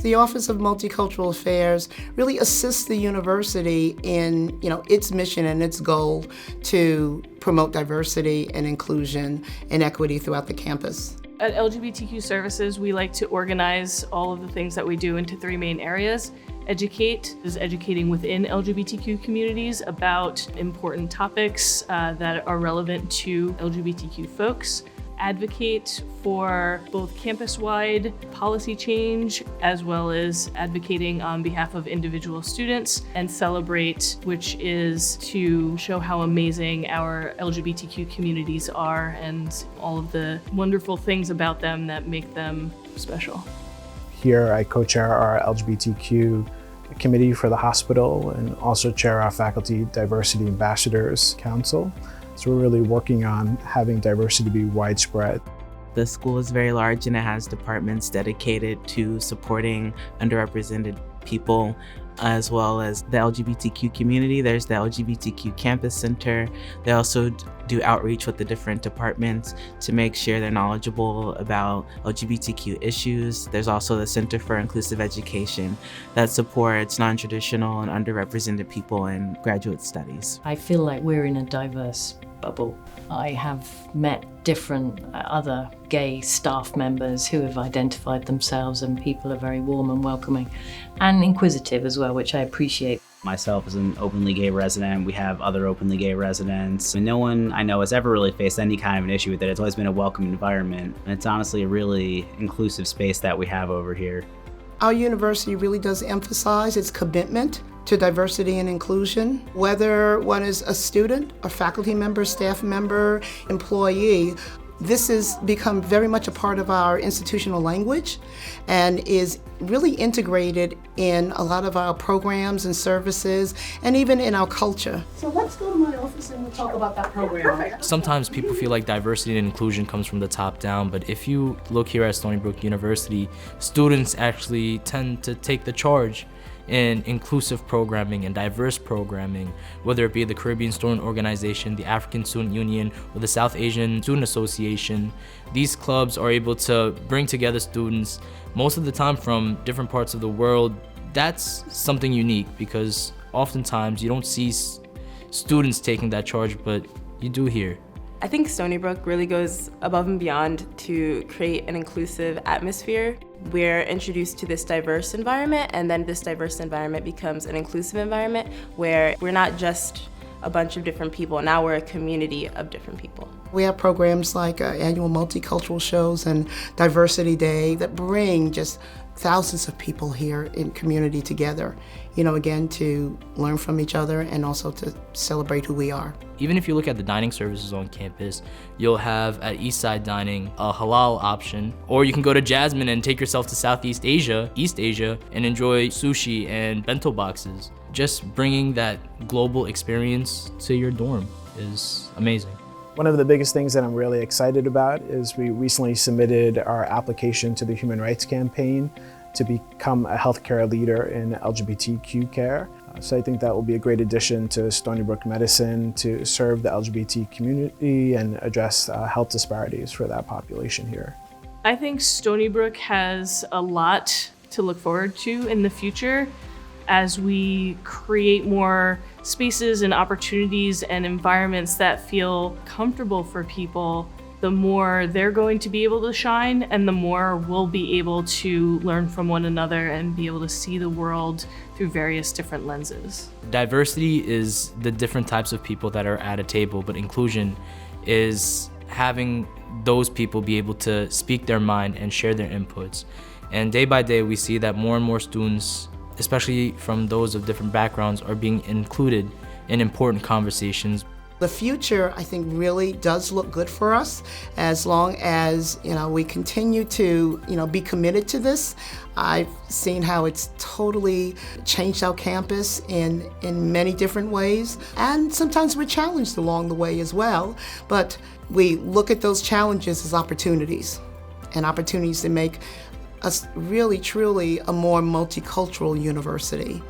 The Office of Multicultural Affairs really assists the university in, its mission and its goal to promote diversity and inclusion and equity throughout the campus. At LGBTQ Services, we like to organize all of the things that we do into three main areas. Educate is educating within LGBTQ communities about important topics that are relevant to LGBTQ folks. Advocate for both campus-wide policy change as well as advocating on behalf of individual students. And Celebrate, which is to show how amazing our LGBTQ communities are and all of the wonderful things about them that make them special. Here I co-chair our LGBTQ committee for the hospital and also chair our Faculty Diversity Ambassadors Council. So we're really working on having diversity be widespread. The school is very large and it has departments dedicated to supporting underrepresented people as well as the LGBTQ community. There's the LGBTQ Campus Center. They also do outreach with the different departments to make sure they're knowledgeable about LGBTQ issues. There's also the Center for Inclusive Education that supports non-traditional and underrepresented people in graduate studies. I feel like we're in a diverse bubble. I have met different other gay staff members who have identified themselves, and people are very warm and welcoming and inquisitive as well, which I appreciate. Myself as an openly gay resident, we have other openly gay residents. And no one I know has ever really faced any kind of an issue with it. It's always been a welcoming environment. And it's honestly a really inclusive space that we have over here. Our university really does emphasize its commitment to diversity and inclusion. Whether one is a student, a faculty member, staff member, employee, this has become very much a part of our institutional language and is really integrated in a lot of our programs and services and even in our culture. So let's go to my office and we'll talk about that program. Sometimes people feel like diversity and inclusion comes from the top down, but if you look here at Stony Brook University, students actually tend to take the charge in inclusive programming and diverse programming, whether it be the Caribbean Student Organization, the African Student Union, or the South Asian Student Association. These clubs are able to bring together students most of the time from different parts of the world. That's something unique because oftentimes you don't see students taking that charge, but you do here. I think Stony Brook really goes above and beyond to create an inclusive atmosphere. We're introduced to this diverse environment, and then this diverse environment becomes an inclusive environment where we're not just a bunch of different people, now we're a community of different people. We have programs like annual multicultural shows and Diversity Day that bring just thousands of people here in community together, again, to learn from each other and also to celebrate who we are. Even if you look at the dining services on campus, you'll have at Eastside Dining a halal option, or you can go to Jasmine and take yourself to Southeast Asia, East Asia, and enjoy sushi and bento boxes. Just bringing that global experience to your dorm is amazing. One of the biggest things that I'm really excited about is we recently submitted our application to the Human Rights Campaign to become a healthcare leader in LGBTQ care. So I think that will be a great addition to Stony Brook Medicine to serve the LGBT community and address health disparities for that population here. I think Stony Brook has a lot to look forward to in the future as we create more spaces and opportunities and environments that feel comfortable for people. The more they're going to be able to shine, and the more we'll be able to learn from one another and be able to see the world through various different lenses. Diversity is the different types of people that are at a table, but inclusion is having those people be able to speak their mind and share their inputs. And day by day, we see that more and more students, especially from those of different backgrounds, are being included in important conversations. The future, I think, really does look good for us as long as, we continue to, be committed to this. I've seen how it's totally changed our campus in many different ways. And sometimes we're challenged along the way as well. But we look at those challenges as opportunities, and opportunities to make us really, truly a more multicultural university.